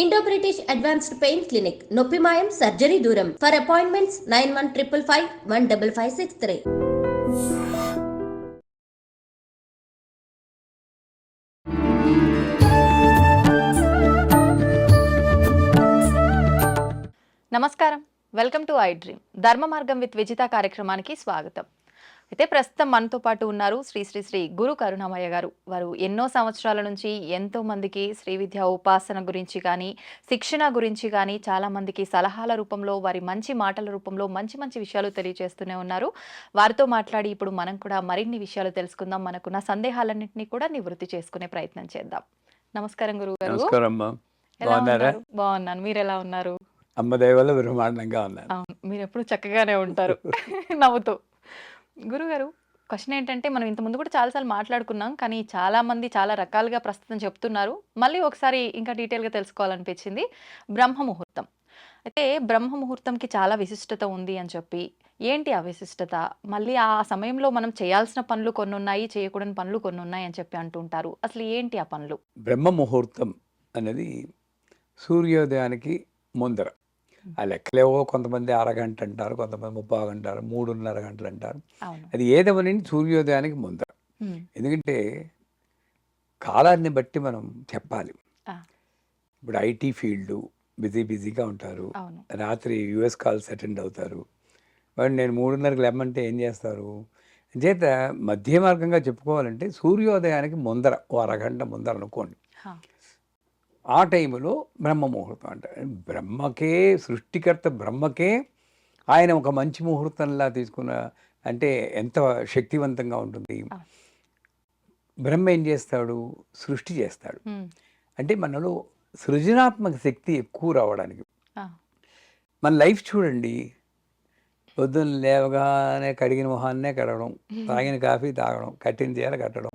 Indo British advanced pain clinic నొప్పి మాయం surgery దూరం ఫర్ అపాయింట్మెంట్స్ 9155515563. నమస్కారం, వెల్కమ్ టు ఐ డ్రీమ్. ధర్మ మార్గం విత్ విజిత కార్యక్రమానికి స్వాగతం. అయితే ప్రస్తుతం మనతో పాటు ఉన్నారు శ్రీ శ్రీ శ్రీ గురు కరుణామయ్య గారు. వారు ఎన్నో సంవత్సరాల నుంచి ఎంతో మందికి శ్రీ విద్య ఉపాసన గురించి కానీ, శిక్షణ గురించి కానీ చాలా మందికి సలహాల రూపంలో, వారి మంచి మాటల రూపంలో మంచి మంచి విషయాలు తెలియజేస్తూనే ఉన్నారు. వారితో మాట్లాడి ఇప్పుడు మనం కూడా మరిన్ని విషయాలు తెలుసుకుందాం. మనకున్న సందేహాలన్నింటినీ కూడా నివృత్తి చేసుకునే ప్రయత్నం చేద్దాం. నమస్కారం గురువు గారు. ఎలా ఉన్నారు? బాగున్నాను. మీరు ఎలా ఉన్నారు? అమ్మ దయ వల్ల బ్రహ్మాండంగా ఉన్నారు. అవును, మీరు ఎప్పుడు చక్కగానే ఉంటారు నవ్వుతూ. గురుగారు, క్వశ్చన్ ఏంటంటే, మనం ఇంతకుముందు కూడా చాలాసార్లు మాట్లాడుకున్నాం, కానీ చాలా మంది చాలా రకాలుగా ప్రస్తుతం చెప్తున్నారు. మళ్ళీ ఒకసారి ఇంకా డీటెయిల్గా తెలుసుకోవాలనిపించింది. బ్రహ్మ ముహూర్తం. అయితే బ్రహ్మ ముహూర్తంకి చాలా విశిష్టత ఉంది అని చెప్పి, ఏంటి ఆ విశిష్టత? మళ్ళీ ఆ సమయంలో మనం చేయాల్సిన పనులు కొన్ని ఉన్నాయి, చేయకూడని పనులు కొన్ని ఉన్నాయి అని చెప్పి అంటుంటారు. అసలు ఏంటి ఆ పనులు? బ్రహ్మ ముహూర్తం అనేది సూర్యోదయానికి ముందర. ఆ లెక్కలేవో కొంతమంది అరగంట అంటారు, కొంతమంది 30 అంటారు, 3:30 గంటలు అంటారు. అది ఏదవని సూర్యోదయానికి ముందర. ఎందుకంటే కాలాన్ని బట్టి మనం చెప్పాలి. ఇప్పుడు ఐటీ ఫీల్డ్ బిజీగా ఉంటారు, రాత్రి యుఎస్ కాల్స్ అటెండ్ అవుతారు. వాడు నేను 3:30కి లేమంటే ఏం చేస్తారు? చేత మధ్య మార్గంగా చెప్పుకోవాలంటే సూర్యోదయానికి ముందర ఓ అరగంట ముందర అనుకోండి. ఆ టైంలో బ్రహ్మ ముహూర్తం అంటారు. బ్రహ్మకే, సృష్టికర్త బ్రహ్మకే ఆయన ఒక మంచి ముహూర్తంలా తీసుకున్న అంటే ఎంత శక్తివంతంగా ఉంటుంది. బ్రహ్మ ఏం చేస్తాడు? సృష్టి చేస్తాడు. అంటే మనలో సృజనాత్మక శక్తి ఎక్కువ రావడానికి. మన లైఫ్ చూడండి, పొద్దున్న లేవగానే కడిగిన మొహాన్నే కడగడం, తాగిన కాఫీ తాగడం, కట్టిన చీర కట్టడం,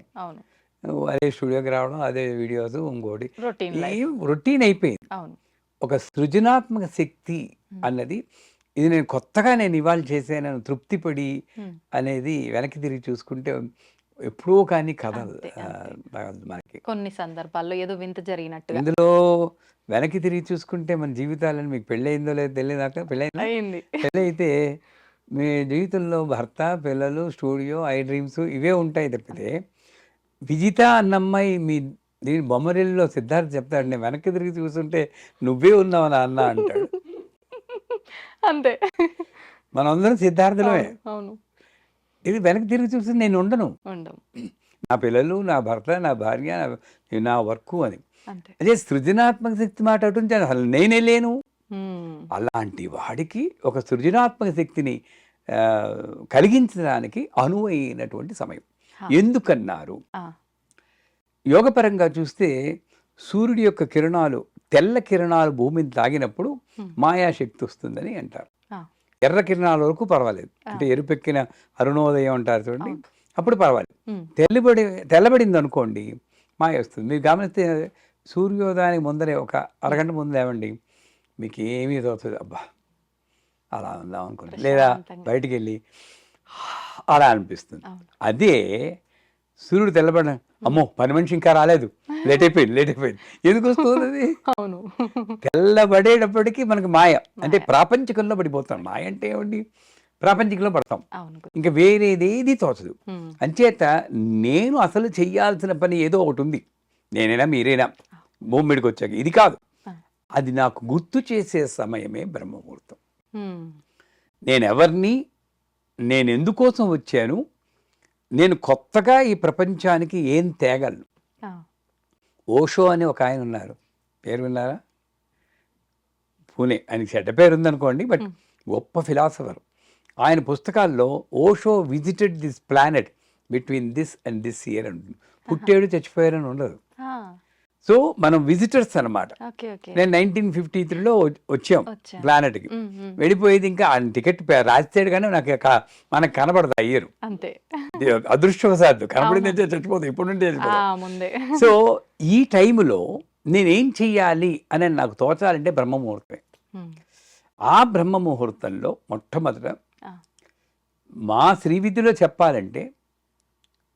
అదే స్టూడియోకి రావడం, అదే వీడియోస్, ఇంకోటి రొటీన్ అయిపోయింది. ఒక సృజనాత్మక శక్తి అన్నది, ఇది నేను కొత్తగా ఇవాళ చేశాను తృప్తిపడి అనేది వెనక్కి తిరిగి చూసుకుంటే ఎప్పుడో కానీ కథలు మనకి కొన్ని సందర్భాల్లో ఏదో వింత జరిగినట్టు. ఇందులో వెనక్కి తిరిగి చూసుకుంటే మన జీవితాలను, మీకు పెళ్ళయిందో లేదో తెలియదాకా, పెళ్ళైతే మీ జీవితంలో భర్త, పిల్లలు, స్టూడియో, ఐ డ్రీమ్స్ ఇవే ఉంటాయి తప్పితే, విజిత అన్నమ్మాయి మీ దీని బొమ్మరిల్లో సిద్ధార్థ్ చెప్తాడు, నేను వెనక్కి తిరిగి చూస్తుంటే నువ్వే ఉన్నావు నా అన్న అంటాడు. అంతే, మనందరం సిద్ధార్థులమే. అవును. ఇది వెనక్కి తిరిగి చూస్తే నేను ఉండను, నా పిల్లలు, నా భర్త, నా భార్య, నా వర్క్ అని. అదే సృజనాత్మక శక్తి మాట అటుంటే అసలు నేనే లేను. అలాంటి వాడికి ఒక సృజనాత్మక శక్తిని కలిగించడానికి అనువైనటువంటి సమయం. ఎందుకన్నారు? యోగపరంగా చూస్తే సూర్యుడి యొక్క కిరణాలు, తెల్ల కిరణాలు భూమిని తాగినప్పుడు మాయాశక్తి వస్తుందని అంటారు. ఎర్ర కిరణాల వరకు పర్వాలేదు, అంటే ఎరుపెక్కిన అరుణోదయం అంటారు చూడండి, అప్పుడు పర్వాలేదు. తెల్లబడింది అనుకోండి మాయ వస్తుంది. మీరు గమనిస్తే సూర్యోదయానికి ముందరే ఒక అరగంట ముందు లేవండి, మీకు ఏమీ తోచదు, అబ్బా అలా ఉందాం అనుకోండి, లేదా బయటికి వెళ్ళి అలా అనిపిస్తుంది. అదే సూర్యుడు తెల్లబడిన, అమ్మో పని మనిషి ఇంకా రాలేదు, లేట్ అయిపోయింది. ఎందుకు వస్తుంది అది? అవును, తెల్లబడేటప్పటికీ మనకి మాయ, అంటే ప్రాపంచికంలో పడిపోతాం. మాయ అంటే ఏమండి? ప్రాపంచికంలో పడతాం, ఇంకా వేరేదేది తోచదు. అంచేత నేను అసలు చెయ్యాల్సిన పని ఏదో ఒకటి ఉంది, నేనైనా మీరైనా భూమి మీదకి వచ్చాక, ఇది కాదు, అది నాకు గుర్తు చేసే సమయమే బ్రహ్మముహూర్తం. నేనెవరిని, నేను ఎందుకోసం వచ్చాను, నేను కొత్తగా ఈ ప్రపంచానికి ఏం తేగలను. ఓషో అని ఒక ఆయన ఉన్నారు, పేరు విన్నారా? పూణే, ఆయనకి చెడ్డ పేరు ఉందనుకోండి, బట్ గొప్ప ఫిలాసఫర్. ఆయన పుస్తకాల్లో Osho visited this planet between this and this year అంటుంది. పుట్టాడు చచ్చిపోయారని ఉండదు. సో మనం విజిటర్స్ అనమాట. నేను 1953లో వచ్చాం ప్లానెట్కి. వెళ్ళిపోయేది ఇంకా టికెట్ రాస్తాడు కానీ మనకు కనబడదు అయ్యారు, అంతే. అదృష్టవశాత్తు కనబడింది, చచ్చిపోతుంది ఇప్పుడు నుండి. సో ఈ టైంలో నేనేం చెయ్యాలి అని నాకు తోచాలంటే బ్రహ్మముహూర్తమే. ఆ బ్రహ్మముహూర్తంలో మొట్టమొదట మా శ్రీవిద్యలో చెప్పాలంటే,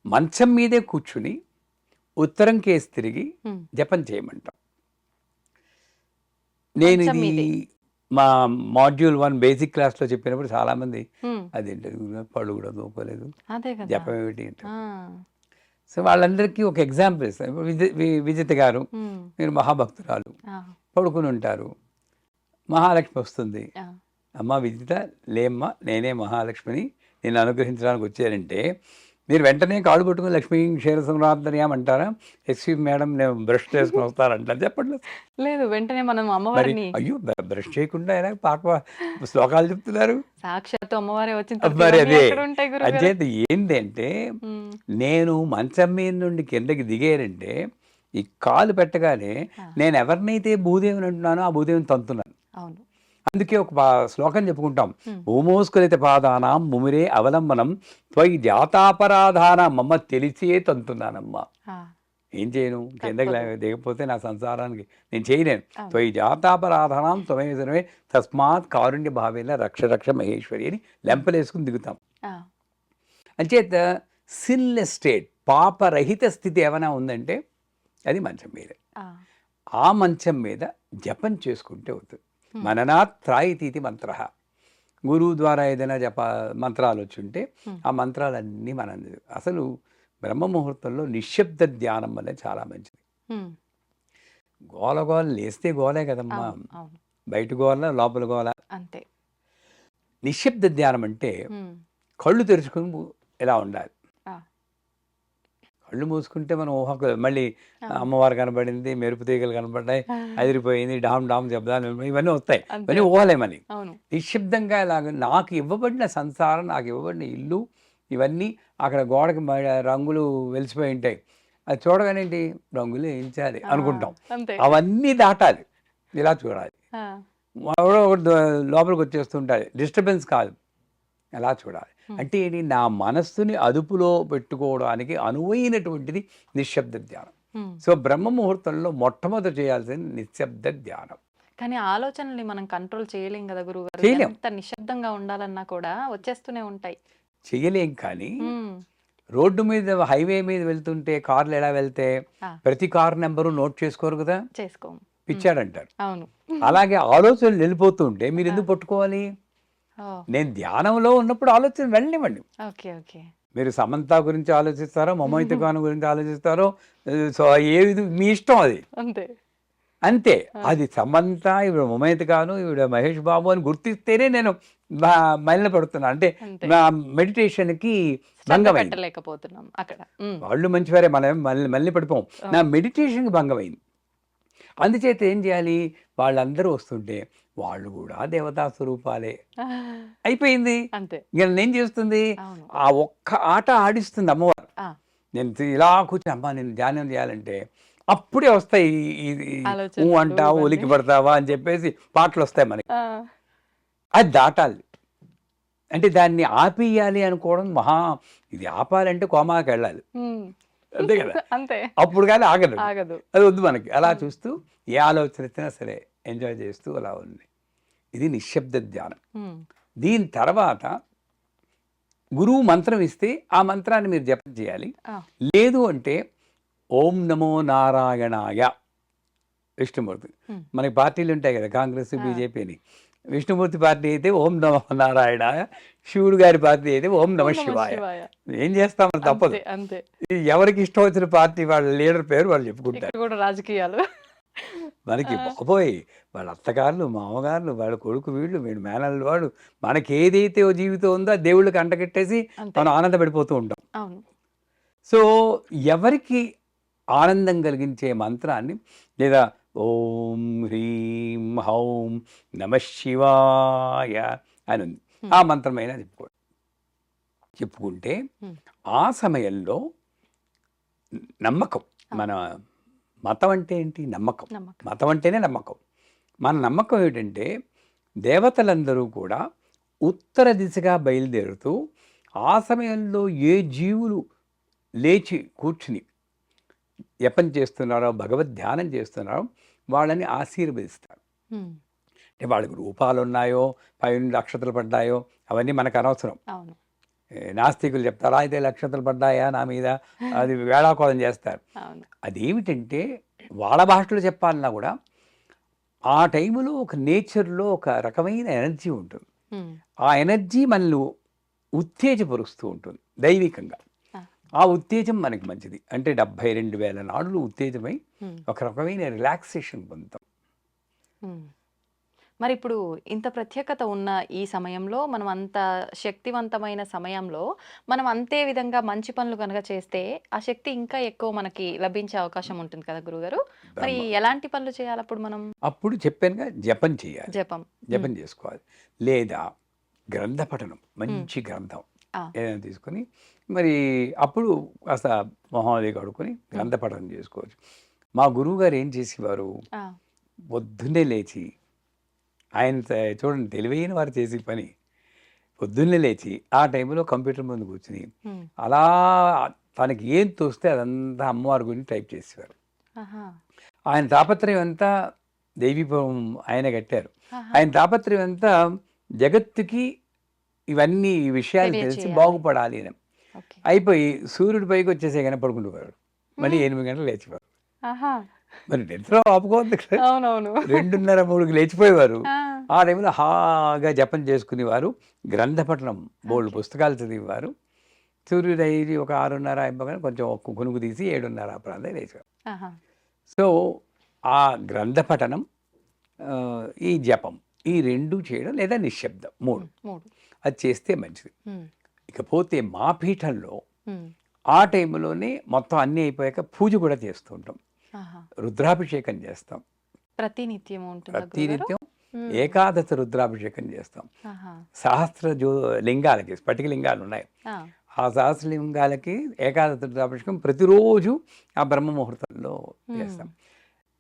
మంచం మీదే కూర్చుని ఉత్తరం కేసి తిరిగి జపం చేయమంటాం. నేను మంచం ఇది మీదే. మా మాడ్యూల్ 1 బేసిక్ క్లాస్లో చెప్పినప్పుడు చాలామంది హ్మ్. అదేంటి పళ్ళు కూడా దూకోలేదు, అదే కదా. జపం ఏమిటి అంటారు. ఆ. సో వాళ్ళందరికీ ఒక ఎగ్జాంపుల్ ఇస్తాను. ఇప్పుడు విజిత గారు, హ్మ్. మీరు మహాభక్తురాలు, ఆ. పడుకుని ఉంటారు, మహాలక్ష్మి వస్తుంది, ఆ. అమ్మ విజిత లేమ్మా, నేనే మహాలక్ష్మిని, నేను అనుగ్రహించడానికి వచ్చారంటే మీరు వెంటనే కాళ్ళు పట్టుకుని లక్ష్మీ క్షీర సంరాధనయాం అంటారా? ఎక్స్క్యూజ్ మేడం, నేను బ్రష్ చేసుకుని వస్తారంటారు? చెప్పండి. లేదు, వెంటనే మనం మరి అమ్మవారిని అయ్యో బ్రష్ చేయకుండా ఎలా శ్లోకాలు చెప్తున్నారు? సాక్షాత్తు అమ్మవారే వచ్చిన తర్వాత మరి ఇవన్నీ అదే ఎక్కడ ఉంటాయి గురుగారు? అచేత ఏంటంటే హ్మ్. నేను మంచం మీద నుండి కిందకి దిగారంటే ఈ కాలు పెట్టగానే ఆ. నేను ఎవరినైతే భూదేవిని అంటున్నానో ఆ భూదేవిని తంతున్నాను. అవును. అందుకే ఒక శ్లోకం చెప్పుకుంటాం. హ్మ్. భూమోస్కలిత పాదానాం ముమిరే అవలంబనం త్వయి జాతాపరాధానం, అమ్మ తెలిసే తంతున్నానమ్మా. ఆ. ఏం చేయను, కిందకి తప్పదు. దిగకపోతే నా సంసారానికి నేను చేయలేను. అవును. త్వయి జాతాపరాధానం త్వమే తస్మాత్ కారుణ్య భావేన రక్ష రక్ష మహేశ్వరి అని లెంపలేసుకుని దిగుతాం. ఆ. అంచేత సిన్లెస్ స్టేట్, పాపరహిత స్థితి ఏమైనా ఉందంటే అది మంచం మీద. ఆ. ఆ మంచం మీద జపం చేసుకుంటే అవుతుంది. హ్మ్. మననాత్ త్రాయితీతి మంత్ర. గురువు ద్వారా ఏదైనా మంత్రాలు వచ్చి ఉంటే హ్మ్. ఆ మంత్రాలన్నీ మనం అసలు బ్రహ్మ ముహూర్తంలో నిశ్శబ్ద ధ్యానం వల్ల చాలా మంచిది. హ్మ్. గోల గోల లేస్తే గోలే కదమ్మా, అవును. అవును. బయట గోల లోపల గోల. అంతే. నిశ్శబ్ద ధ్యానం అంటే హ్మ్. కళ్ళు తెరుచుకుని ఇలా ఉండాలి. ఆ. కళ్ళు మూసుకుంటే మనం మళ్ళీ అవును. అమ్మవారు కనబడింది, మెరుపు తీగలు కనబడ్డాయి, ఆ. అదిరిపోయింది, డామ్ డామ్ శబ్దాలు ఇవన్నీ వస్తాయి. అంతే. ఇవన్నీ ఊహలేమని. అవును. నిశ్శబ్దంగా ఇలాగ నాకు ఇవ్వబడిన సంసారం, నాకు ఇవ్వబడిన ఇల్లు, ఇవన్నీ అక్కడ గోడకి రంగులు వెలిసిపోయి ఉంటాయి. అది చూడగానే ఏంటి, రంగులు వేయించాలి ఆ. అనుకుంటాం. అంతే. అవన్నీ దాటాలి, ఇలా చూడాలి. ఆ. ఎవడో ఒకడు లోపలికి వచ్చేస్తుంటాడు, డిస్టర్బెన్స్ కాదు, ఎలా చూడాలి. హ్మ్. అంటే ఏంటి, నా మనస్సుని అదుపులో పెట్టుకోవడానికి అనువైనటువంటిది నిశ్శబ్ద ధ్యానం. హ్మ్. సో బ్రహ్మ ముహూర్తంలో మొట్టమొదట చేయాల్సింది నిశ్శబ్ద ధ్యానం. కానీ ఆలోచనల్ని మనం కంట్రోల్ చేయలేం కదా గురువుగారు. చేయలేం. ఎంత నిశ్శబ్దంగా ఉండాలన్నా కూడా వచ్చేస్తూనే ఉంటాయి. చేయలేం. కానీ హ్మ్. రోడ్డు మీద హైవే మీద వెళ్తుంటే కార్లు ఎలా వెళ్తే ఆ. ప్రతి కారు నెంబరు నోట్ చేసుకోరు కదా, చేసుకోము. పిచ్చాడంటారు. అవును. అలాగే ఆలోచనలు వెళ్ళిపోతూ ఉంటే మీరు ఆ. ఎందుకు పట్టుకోవాలి? ఓ. నేను ధ్యానంలో ఉన్నప్పుడు ఆలోచన వెళ్ళనివ్వండి. ఓకే. ఓకే. మీరు సమంత గురించి ఆలోచిస్తారో, మమోహిత ఖాన్ గురించి ఆలోచిస్తారో, సో ఏది మీ ఇష్టం అది. అంతే. అంతే. ఆ. అది సమంత, ఈవిడ మమోహిత ఖాను, ఈవిడ మహేష్ బాబు అని గుర్తిస్తేనే నేను మలిన పడుతున్నాను. అంటే అంతే. నా మెడిటేషన్కి శ్రద్ధ భంగమైంది. పెట్టలేకపోతున్నాం అక్కడ. హ్మ్. వాళ్ళు మంచివారే, మనం మళ్ళీ పడిపోం. నా మెడిటేషన్కి భంగమైంది. అందుచేత ఏం చేయాలి, వాళ్ళందరూ వస్తుంటే వాళ్ళు కూడా దేవతా స్వరూపాలే. అయిపోయింది. అంతే. ఇక నేనేం చేస్తుంది, అవును. ఆ ఒక్క ఆట ఆడిస్తుంది అమ్మవారు. ఆ. నేను ఇలా కూర్చొని అమ్మా నేను ధ్యానం చేయాలంటే అప్పుడే వస్తాయి ఊ ఆలోచనలు అంటావా, ఇవన్నీ. ఉలికి పడతావా అని చెప్పేసి పాటలు వస్తాయి మనకి. ఆ. అది దాటాలి. అంటే దాన్ని ఆపేయాలి అనుకోవడం ఇది ఆపాలంటే కోమాకి వెళ్ళాలి. హ్మ్. అంతే కదా. అంతే. అప్పుడు కానీ ఆగదు. ఆగదు. అది వద్దు మనకి. అలా చూస్తూ ఏ ఆలోచన వచ్చినా సరే ఎంజాయ్ చేస్తూ అలా ఉంది. ఇది నిశ్శబ్ద ధ్యానం. హ్మ్. దీని తర్వాత గురువు మంత్రం ఇస్తే ఆ మంత్రాన్ని మీరు జపం చేయాలి. ఆ. లేదు అంటే ఓం నమో నారాయణాయ, విష్ణుమూర్తి. హ్మ్. మనకి పార్టీలు ఉంటాయి కదా, కాంగ్రెస్, ఆ. బీజేపీ అని. విష్ణుమూర్తి పార్టీ అయితే ఓం నమో నారాయణాయ, శివుడు గారి పార్టీ అయితే ఓం నమ ఓం నమః శివాయ. శివాయ. ఏం చేస్తామని తప్పదు. అంతే. అంతే. ఎవరికి ఇష్టం వచ్చిన పార్టీ వాళ్ళ లీడర్ పేరు వాళ్ళు చెప్పుకుంటారు. ఇక్కడ కూడా రాజకీయాలు. మనకి ఆ. బాబోయ్, వాళ్ళ అత్తగారులు, మామగారులు, వాళ్ళ కొడుకు, వీళ్ళు మేనల్లు వాడు, మనకి ఏదైతే ఓ జీవితం ఉందో ఆ దేవుళ్ళకి అంటగట్టేసి అంతే. మనం ఆనందపడిపోతూ ఉంటాం. అవును. సో ఎవరికి ఆనందం కలిగించే మంత్రాన్ని, లేదా ఓం హ్రీం హౌం నమ శివాయ అని ఉంది, ఆ మంత్రమైనా చెప్పుకుంటే ఆ సమయంలో నమ్మకం. మన మతం అంటే ఏంటి? నమ్మకం. నమ్మకం. మతం అంటేనే నమ్మకం. మన నమ్మకం ఏంటంటే దేవతలందరూ కూడా ఉత్తర దిశగా బయలుదేరుతూ ఆ సమయంలో ఏ జీవులు లేచి కూర్చుని జపం చేస్తున్నారో, భగవద్ ధ్యానం చేస్తున్నారో వాళ్ళని ఆశీర్వదిస్తారు. హ్మ్. అంటే వాళ్ళకి రూపాలు ఉన్నాయో, పైనుండి అక్షతలు పడ్డాయో అవన్నీ మనకు అనవసరం. అవును. నాస్తికులు చెప్తారా అయితే నక్షత్రాలు పడ్డాయా నా మీద, అది వేళాకోళం చేస్తారు. అవును. అదేమిటంటే వాళ్ళ భాషలో చెప్పాలన్నా కూడా ఆ టైంలో ఒక నేచర్‌లో ఒక రకమైన ఎనర్జీ ఉంటుంది. హ్మ్. ఆ ఎనర్జీ మనల్ని ఉత్తేజపరుస్తూ ఉంటుంది దైవికంగా. ఆ! ఆ ఉత్తేజం మనకి మంచిది. అంటే 72,000 నాడులు ఉత్తేజమై హ్మ్. ఒక రకమైన రిలాక్సేషన్ పొందుతాం. హ్మ్. మరిప్పుడు ఇంత ప్రత్యేకత ఉన్న ఈ సమయంలో మనం అంత శక్తివంతమైన సమయంలో మనం అంతే విధంగా మంచి పనులు గనక చేస్తే ఆ శక్తి ఇంకా ఎక్కువ మనకి లభించే అవకాశం ఉంటుంది కదా గురుగారు. మరి ధర్మ ఎలాంటి పనులు చేయాలప్పుడు మనం? అప్పుడు చెప్పానుగా జపం చేయాలి. జపం. హ్మ్. జపం చేసుకోవాలి. లేదా గ్రంథ పఠనం హ్మ్. మంచి గ్రంథం ఆ! ఏదైనా తీసుకొని మరి అప్పుడు కాస్త మొహం అది కడుక్కొని హ్మ్. గ్రంథ పఠనం చేసుకోవచ్చు. మా గురువుగారు ఏం చేసేవారు, ఆ! పొద్దున్నే లేచి ఆయన చూడండి తెలివైన వారు చేసే పని. పొద్దున్నే లేచి ఆ టైంలో కంప్యూటర్ ముందు కూర్చొని హ్మ్. అలా తనకి ఏం తోస్తే అదంతా అమ్మవారి గురించి టైప్ చేసేవారు. ఆహా! ఆయన తాపత్రయం అంతా దైవీభవం ఆయన కట్టారు. ఆహా! ఆయన తాపత్రయం అంతా జగత్తుకి ఇవన్నీ ఈ విషయాలు తెలిసి తెలియచేయాలి. బాగుపడాలి అని. ఓకే. అయిపోయి సూర్యుడి పైకి వచ్చేసే గానే పడుకుంటేవాడు. మళ్ళీ హ్మ్. 8 గంటలకు లేచేవారు. ఆహా! మరి నిద్ర ఆపుకోవద్దు కదా! అవునవును. 2:30, 3కి లేచిపోయేవారు. ఆ! ఆ టైంలో హాగా జపం చేసుకునేవారు. గ్రంథ పఠనం బోలెడు ఓకే. పుస్తకాలు చదివేవారు. సూర్యోదయం ఒక 6:30 అయిపోగానే కొంచెం ఒక కునుకు తీసి 7:30 ఆ ప్రాంతానికి లేచేవారు. ఆహా! సో, ఆ గ్రంథ పఠనం ఈ జపం ఈ 2 చేయడం లేదా నిశ్శబ్దం 3 హ్మ్. 3. అది చేస్తే మంచిది. హ్మ్. ఇకపోతే మా పీఠంలో హ్మ్. ఆ టైంలోనే మొత్తం అన్నీ అయిపోయాక పూజ కూడా చేస్తూ ఉంటాం. ఆహా! రుద్రాభిషేకం చేస్తాం. ప్రతినిత్యం ఉంటుందా గురుగారు? ప్రతినిత్యం హ్మ్. ఏకాదశ రుద్రాభిషేకం చేస్తాం. ఆహా! సహస్ర లింగాలకి స్ఫటిక లింగాలు ఉన్నాయి. ఆ! ఆ సహస్ర లింగాలకి ఏకాదశ రుద్రాభిషేకం ప్రతిరోజు ఆ బ్రహ్మ ముహూర్తంలో హ్మ్. చేస్తాం.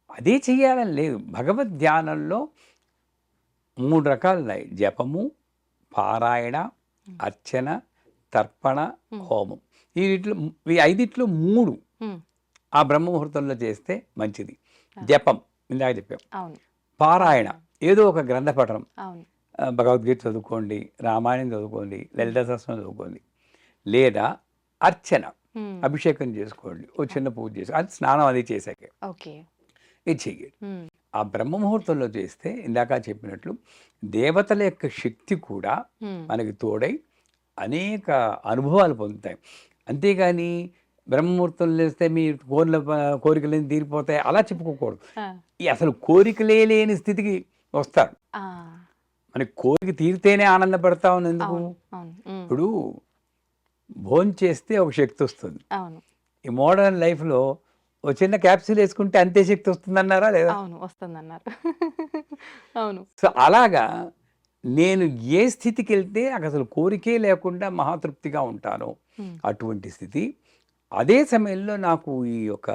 అదే చెయ్యాలని లేదు. భగవద్ ధ్యానంలో 3 రకాలున్నాయి. జపము, పారాయణ, హ్మ్. అర్చన, తర్పణ, హ్మ్. హోమం. ఈ ఐదిట్లో 3 హ్మ్. ఆ బ్రహ్మ ముహూర్తంలో చేస్తే మంచిది. ఆ! జపం ఇందాక చెప్పాం. అవును. పారాయణ పారాయణం. ఏదో ఒక గ్రంథ పఠనం. అవును. భగవద్గీత చదువుకోండి, రామాయణం చదువుకోండి, హ్మ్. లలిత సహస్రనామం చదువుకోండి. లేదా అర్చన, హ్మ్. అభిషేకం చేసుకోండి. ఓ ఆ! చిన్న పూజ చేసి అది స్నానం అది చేశాకే. ఓకే. ఇది చెయ్యండి. హ్మ్. ఆ బ్రహ్మ ముహూర్తంలో చేస్తే ఇందాక చెప్పినట్లు దేవతల యొక్క శక్తి కూడా హ్మ్. మనకి తోడై అనేక అనుభవాలు పొందుతాయి. అంతేగాని బ్రహ్మముహూర్తంలో లేస్తే మీ కోరికలన్నీ తీరిపోతాయి అలా చెప్పుకోకూడదు. ఆ! ఈ అసలు కోరికలే లేని స్థితికి వస్తారు. ఆ! మనకి కోరిక తీరితేనే ఆనందపడతాం ఎందుకు? అవును. అవును. హ్మ్. ఇప్పుడు భోంచేస్తే ఒక శక్తి వస్తుంది. అవును. ఈ మోడర్న్ లైఫ్‌లో ఓ చిన్న క్యాప్సూల్ యేసుకుంటే అంతే శక్తి వస్తుందన్నారా లేదా? అవును. వస్తుందన్నారు. అవును. సో, అలాగా నేను ఏ స్థితికెళ్తే నాకసలు కోరికే లేకుండా మహాతృప్తిగా ఉంటానో హ్మ్. అటువంటి స్థితి. అదే సమయంలో నాకు ఈ యొక్క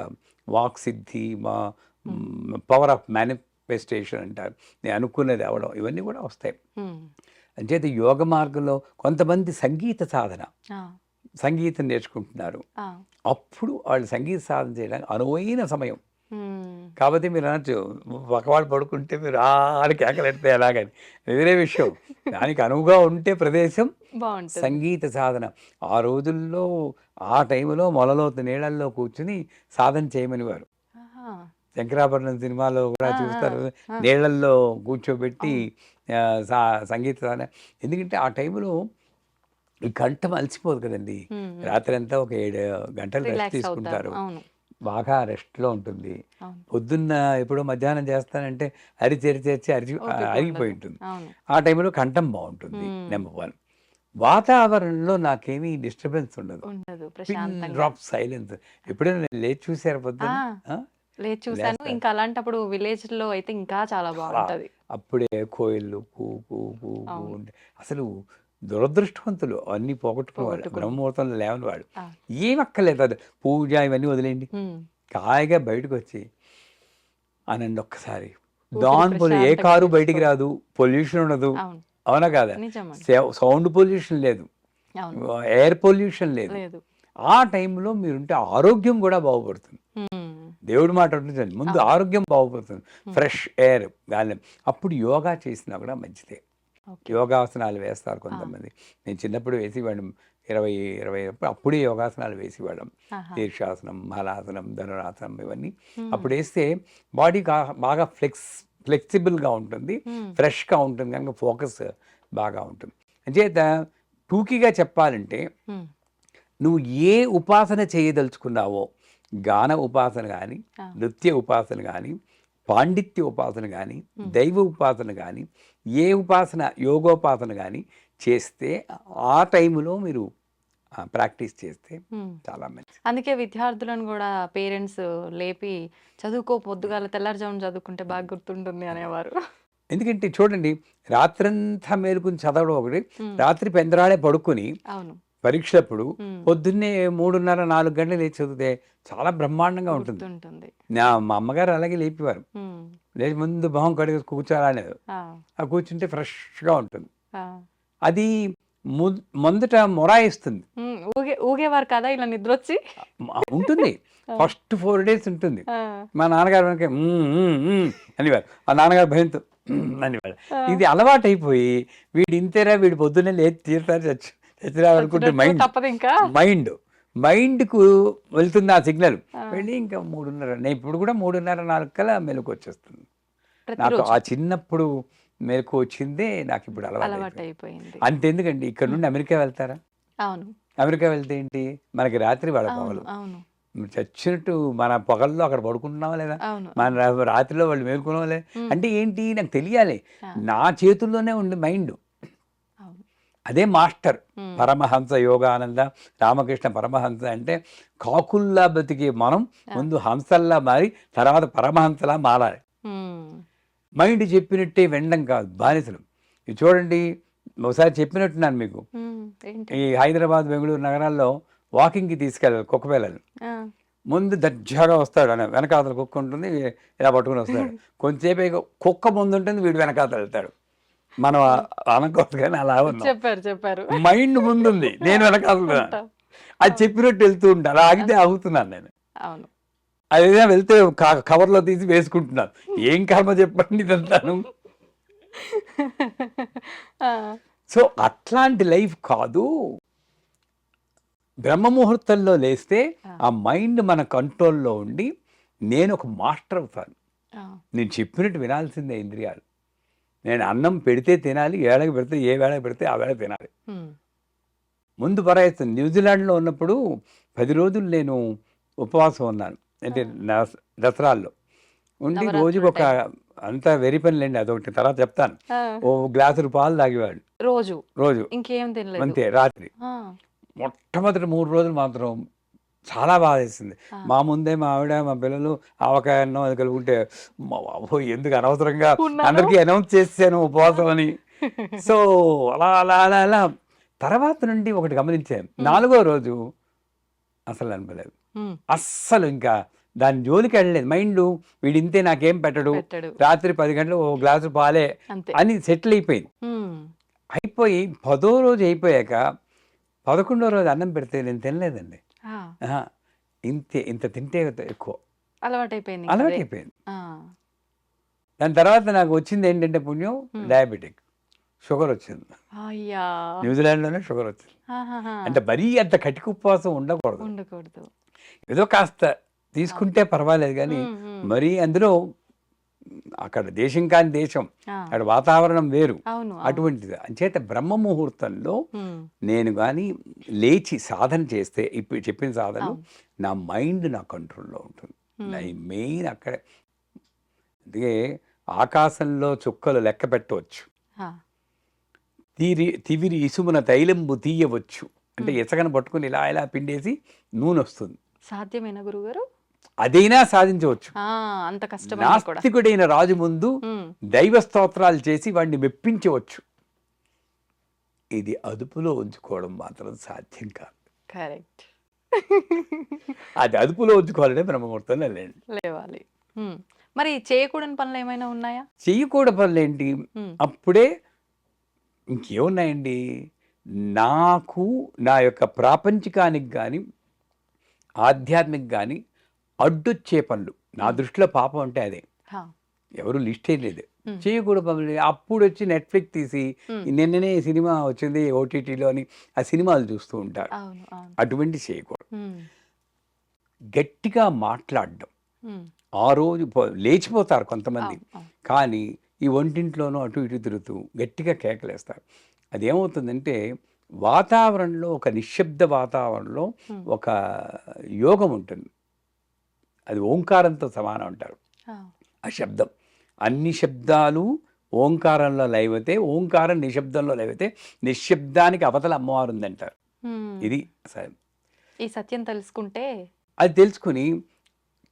వాక్సిద్ధి, హ్మ్. పవర్ ఆఫ్ మేనిఫెస్టేషన్ అంటారు. నేను అనుకున్నది అవ్వడం ఇవన్నీ కూడా వస్తాయి. హ్మ్. అంచేత యోగ మార్గంలో కొంతమంది సంగీత సాధన, ఆ! సంగీతం నేర్చుకుంటున్నారు. ఆ! అప్పుడు వాళ్ళు సంగీత సాధన చేయడానికి అనువైన సమయం. హ్మ్. కాపోతే మీరు అనొచ్చు, పక్కవాడు పడుకుంటే మీరు ఆ అని కేకలెడితే ఎలాగని. వేరే విషయం. దానికి అనువుగా ఉంటే ప్రదేశం బావుంటుంది. సంగీత సాధన. ఆ రోజుల్లో ఆ టైంలో మొలలోతు నీళ్ళల్లో కూర్చొని సాధన చేయమనేవారు. ఆహా! 'శంకరాభరణం' సినిమాలో కూడా ఆ! ఆ! చూస్తారు. ఆ! నీళ్ళల్లో కూర్చోబెట్టి అవును. ఆహ్, సా సంగీత సాధన ఎందుకంటే ఆ టైంలో ఈ కంఠం అలసిపోదు కదండీ! హ్మ్. హ్మ్. రాత్రంతా ఒక 7 గంటలు రెస్ట్ రిలాక్స్ అవుతారు. తీసుకుంటారు. అవును. బాగా రెస్ట్‌లో ఉంటుంది. అవును. పొద్దున్న ఎప్పుడో మధ్యాహ్నం చేస్తానంటే ఓపిక అరిగిపోయి ఉండదు. ఉంటుంది. అవును. ఆ టైంలో కంఠం బావుంటుంది. హ్మ్. నంబర్ 1. వాతావరణంలో నాకేమీ డిస్టర్బెన్స్ ఉండదు. ఉండదు. పిన్ ప్రశాంతంగా. Drop silence. ఎప్పుడైనా నేను లేచి చూసారా ఆ! పొద్దున్న? ఆ! లేదు చూసాను. లేస్తారు. ఇంకా అలాంటప్పుడు విలేజ్‌లో అయితే ఇంకా చాలా చాలా బావుంటది. అప్పుడే కోయిల్లు కూ కూ కూ కూ అవును. అంటే అసలు దురదృష్టవంతులు అన్నీ పోగొట్టుకున్న వాళ్ళు. పోగొట్టుకుని. బ్రహ్మముహూర్తంలో లేవని వాళ్ళు. ఆ! ఏం అక్కర్లేదు అది పూజ ఇవన్నీ వదిలేయండి. హ్మ్. హాయిగా బయటకొచ్చి అనండి ఒక్కసారి. ఊపిరి ఏ ప్రశాంతంగా కారు బయటికి పీల్చుకోవడం. రాదు. పొల్యూషన్ ఉండదు. అవును. అవునా కాదా? నిజమండి. సౌండ్ పొల్యూషన్ లేదు. అవును. ఎయిర్ పొల్యూషన్ లేదు. లేదు. ఆ టైంలో మీరుంటే ఆరోగ్యం గూడా బాగుపడుతుంది. హ్మ్. దేవుడి మాట ఉంటుందండి. ముందు అవును. ఆరోగ్యం బాగుపడుతుంది. హ్మ్. ఫ్రెష్ ఎయిర్ గాలి. అప్పుడు యోగా చేసినా కూడా మంచిదే. ఓకే. యోగాసనాలు వేస్తారు ఆ! కొంతమంది. నేను చిన్నప్పుడు వేసేవాడిని. 20 అప్పుడే యోగాసనాలు వేసేవాళ్ళం. ఆహా! శీర్షాసనం, హలాసనం, ధనురాసనం ఇవన్నీ. హ్మ్. అప్పుడేస్తే బాడీ బాగా ఫ్లెక్సిబుల్గా ఉంటుంది, ఫ్రెష్గా ఉంటుంది, కనుక ఫోకస్ బాగా ఉంటుంది. అంచేత టూకీగా చెప్పాలంటే నువ్వు ఏ ఉపాసన చేయదలుచుకున్నావో, గాన ఉపాసన కానీ, నృత్య ఉపాసన కానీ, పాండిత్య ఉపాసన కానీ, దైవ ఉపాసన కానీ, ఏ ఉపాసన యోగోపాసన కానీ చేస్తే ఆ టైంలో మీరు ప్రాక్టీస్ చేస్తే చాలా మంచిది. అందుకే విద్యార్థులను కూడా పేరెంట్స్ లేపి చదువుకో, పొద్దుగాల తెల్లారుజామున చదువుకుంటే బాగా గుర్తుంటుంది అనేవారు. ఎందుకంటే చూడండి, రాత్రంతా మేలుకుని చదవడం ఒకటి, రాత్రి పెందరాడే పడుకొని అవును, పరీక్షలప్పుడు పొద్దున్నే 3:30, 4 గంటలు లేచి చదివితే చాలా బ్రహ్మాండంగా ఉంటుంది. ఉంటుంది. మా అమ్మగారు అలాగే లేపేవారు. లేచి ముందు మొహం కడిగి కూర్చోాలనేది, ఆ కూర్చుంటే ఫ్రెష్గా ఉంటుంది. అది మొదట మొరాయిస్తుంది, ఊగేవారు కదా ఇలా నిద్ర వచ్చి ఉంటుంది. ఫస్ట్ 4 days ఉంటుంది. మా నాన్నగారు వెనక అనేవారు, ఆ నాన్నగారు భయంతో అనేవాడు. ఇది అలవాటు అయిపోయి వీడు ఇంతేరా, వీడు పొద్దున్నే లేచి తీరుతారు చచ్చిరావాలనుకుంటే మైండ్కు వెళ్తుంది ఆ సిగ్నల్, వెళ్ళి ఇంకా 3:30, నేను ఇప్పుడు కూడా 3:30, 4 కల్లా మెలకు వచ్చేస్తుంది. నాకు ఆ చిన్నప్పుడు మెలకు వచ్చిందే నాకు ఇప్పుడు అలవాటు అయిపోయింది. అంతెందుకండి, ఇక్కడ నుండి అమెరికా వెళ్తారా? అవును, అమెరికా వెళ్తే ఏంటి, మనకి రాత్రి వాళ్ళ పగలు. చచ్చినట్టు మన పగల్లో అక్కడ పడుకుంటున్నావా లేదా, మన రాత్రిలో వాళ్ళు మేలుకున్నావా లేదా, అంటే ఏంటి నాకు తెలియాలి. నా చేతుల్లోనే ఉంది మైండ్. అదే మాస్టర్ పరమహంస యోగానంద రామకృష్ణ పరమహంస. అంటే కాకుల్లా బతికే మనం ముందు హంసల్లా మారి తర్వాత పరమహంసలా మారాలి. మైండ్ చెప్పినట్టే వెండం కాదు, బానిసలు. ఇది చూడండి, ఒకసారి చెప్పినట్టున్నాను మీకు, ఈ హైదరాబాద్, బెంగళూరు నగరాల్లో వాకింగ్కి తీసుకెళ్ళాలి కుక్క పిల్లలు. ముందు దర్జాగా వస్తాడు, అని వెనకాతల కుక్క ఉంటుంది, ఇలా పట్టుకుని వస్తాడు. కొంచెంసేపు కుక్క ముందు ఉంటుంది, వీడు వెనకాతలు వెళ్తాడు. మనం అనకూడదు కానీ అలా చెప్పారు. మైండ్ ముందుంది, నేను వెనకాల అది చెప్పినట్టు వెళ్తూ ఉంటా. అలా ఆగితే ఆగుతున్నాను నేను. అవును, అదేదో వెళ్తే కవర్లో తీసి వేసుకుంటున్నాను. ఏం కర్మ చెప్పండి ఇదంతాను. సో అట్లాంటి లైఫ్ కాదు. బ్రహ్మముహూర్తంలో లేస్తే ఆ మైండ్ మన కంట్రోల్లో ఉండి నేను ఒక మాస్టర్ అవుతాను. నేను చెప్పినట్టు వినాల్సిందే ఇంద్రియాలు. నేను అన్నం పెడితే తినాలి, ఏళ్ళకి పెడితే ఏ వేళకి పెడితే ఆ వేళ తినాలి. ముందు పరాయిస్తుంది. న్యూజిలాండ్లో ఉన్నప్పుడు 10 రోజులు నేను ఉపవాసం ఉన్నాను, అంటే దసరాల్లో ఉండి రోజుకి ఒక, అంతా వెరీ పని లేండి, అదొకటి తర్వాత చెప్తాను. ఓ గ్లాసులు పాలు తాగేవాడు రోజు, ఇంకేం తినలేదు అంతే. రాత్రి మొట్టమొదటి 3 రోజులు మాత్రం చాలా బాధ వేసింది. మా ముందే మా ఆవిడ, మా పిల్లలు ఆవకాయ అన్నం అది కలుగుంటే, ఎందుకు అనవసరంగా అందరికీ అనౌన్స్ చేసాను ఉపవాసం అని. సో అలా అలా అలా అలా తర్వాత నుండి ఒకటి గమనించాను, 4వ రోజు అసలు అనిపలేదు, అస్సలు ఇంకా దాని జోలికి వెళ్ళలేదు. మైండ్ వీడింతే నాకేం పెట్టడు, రాత్రి 10 గంటలు ఓ గ్లాసు పాలే అని సెటిల్ అయిపోయింది. అయిపోయి 10వ రోజు అయిపోయాక 11వ రోజు అన్నం పెడితే నేను తినలేదండి. ఇంత తింటే ఎక్కువ అలవాటైపోయింది. దాని తర్వాత నాకు వచ్చింది ఏంటంటే పుణ్యం, డయాబెటిక్, షుగర్ వచ్చింది. న్యూజిలాండ్లోనే షుగర్ వచ్చింది. అంటే మరీ అంత కటిక ఉపవాసం ఉండకూడదు. ఏదో కాస్త తీసుకుంటే పర్వాలేదు, కానీ మరీ అందులో అక్కడ దేశం కాని దేశం, అక్కడ వాతావరణం వేరు, అటువంటిది. అంచేత బ్రహ్మ ముహూర్తంలో నేను కానీ లేచి సాధన చేస్తే, ఇప్పుడు చెప్పిన సాధన, నా మైండ్ నా కంట్రోల్లో ఉంటుంది. నా మెయిన్ అక్కడే. అందుకే ఆకాశంలో చుక్కలు లెక్క పెట్టవచ్చు, తివిరి ఇసుమున తైలంబు తీయవచ్చు. అంటే ఇసకను పట్టుకుని ఇలా ఇలా పిండేసి నూనె వస్తుంది. సాధ్యమేనా గురుగారు? అదైనా సాధించవచ్చు. అంత కష్టం. నాస్తికుడైన రాజు ముందు దైవ స్తోత్రాలు చేసి వాడిని మెప్పించవచ్చు. ఇది అదుపులో ఉంచుకోవడం మాత్రం సాధ్యం కాదు. కరెక్ట్. అది అదుపులో ఉంచుకోవాలంటే బ్రహ్మముహూర్తంలో లేవాలి. మరి చేయకూడని పనులు ఏమైనా ఉన్నాయా? చేయకూడని పనులు ఏంటి? అప్పుడే ఇంకేమున్నాయండి? నాకు నా యొక్క ప్రాపంచికానికి కానీ ఆధ్యాత్మిక కానీ అడ్డొచ్చే పనులు, నా దృష్టిలో పాపం అంటే అదే. ఎవరు లిస్ట్ లేదు, చేయకూడదు పనులు. అప్పుడు వచ్చి నెట్ఫ్లిక్స్ తీసి నిన్ననే సినిమా వచ్చింది ఓటీటీలో అని ఆ సినిమాలు చూస్తూ ఉంటారు. అటువంటి చేయకూడదు. గట్టిగా మాట్లాడడం, ఆ రోజు లేచిపోతారు కొంతమంది. అవును, అవును. కానీ ఈ వంటింట్లోనూ అటు ఇటు తిరుగుతూ గట్టిగా కేకలేస్తారు. అదేమవుతుందంటే వాతావరణంలో ఒక నిశ్శబ్ద వాతావరణంలో ఒక యోగం ఉంటుంది. అది ఓంకారంతో సమానం అంటారు. ఆ, ఆ శబ్దం. అన్ని శబ్దాలు ఓంకారంలో లయమైతే, ఓంకారం నిశ్శబ్దంలో లయమైతే, నిశ్శబ్దానికి అవతల అమ్మవారు ఉందంటారు. హ్మ్. ఇది అసలు. ఈ సత్యం తెలుసుకుంటే అది తెలుసుకుని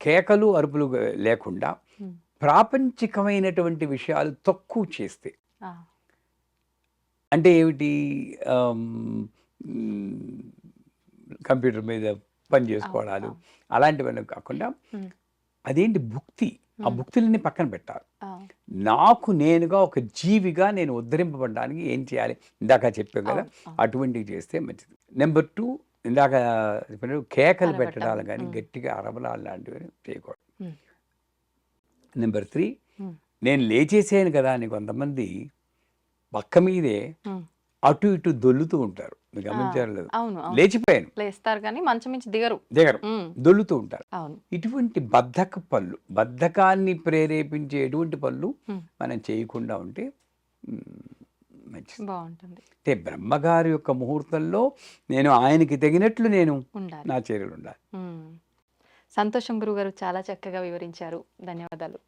కేకలు, అరుపులు లేకుండా హ్మ్. ప్రాపంచికమైనటువంటి విషయాలు తక్కువ చేస్తే, ఆ, అంటే ఏమిటి, ఆమ్, మ్, కంప్యూటర్ మీద పని చేసుకోవడాలు అవును. అలాంటివన్నీ కాకుండా హ్మ్. అదేంటి భుక్తి, ఆ భుక్తులన్నీ పక్కన పెట్టాలి. ఆ, నాకు నేనుగా ఒక జీవిగా నేను ఉద్ధరింపబడడానికి ఏం చేయాలి, ఇందాక చెప్పాం కదా, అవును, అవును. అటువంటివి చేస్తే మంచిది. నెంబర్ 2, ఇందాక చెప్పినట్టు కేకలు అరవటం. పెట్టడాలు కానీ హ్మ్. గట్టిగా అరవడాలు లాంటివి చేయకూడదు. హ్మ్. నెంబర్ 3, హ్మ్. నేను లేచేసాను కదా అని కొంతమంది పక్క మీదే హ్మ్. అటు ఇటు దొల్లుతూ ఉంటారు. మీరు ఆ, గమనించారు లేదు? అవును, అవును. లేచిపోయాను లేస్తారు కానీ మంచం నుంచి దిగరు. దిగరు, హ్మ్. దొల్లుతూ ఉంటారు. అవును. ఇటువంటి బద్ధక పనులు, బద్ధకాన్ని ప్రేరేపించే ఎటువంటి పనులు హ్మ్. మనం చేయకుండా ఉంటే మ్, మంచిది. బాగుంటుంది. అంటే బ్రహ్మగారి యొక్క ముహూర్తంలో నేను ఆయనకి తగినట్లు నేను ఉండాలి. నా చర్యలు ఉండాలి. హ్మ్. సంతోషం గురుగారు, చాలా చక్కగా వివరించారు. ధన్యవాదాలు.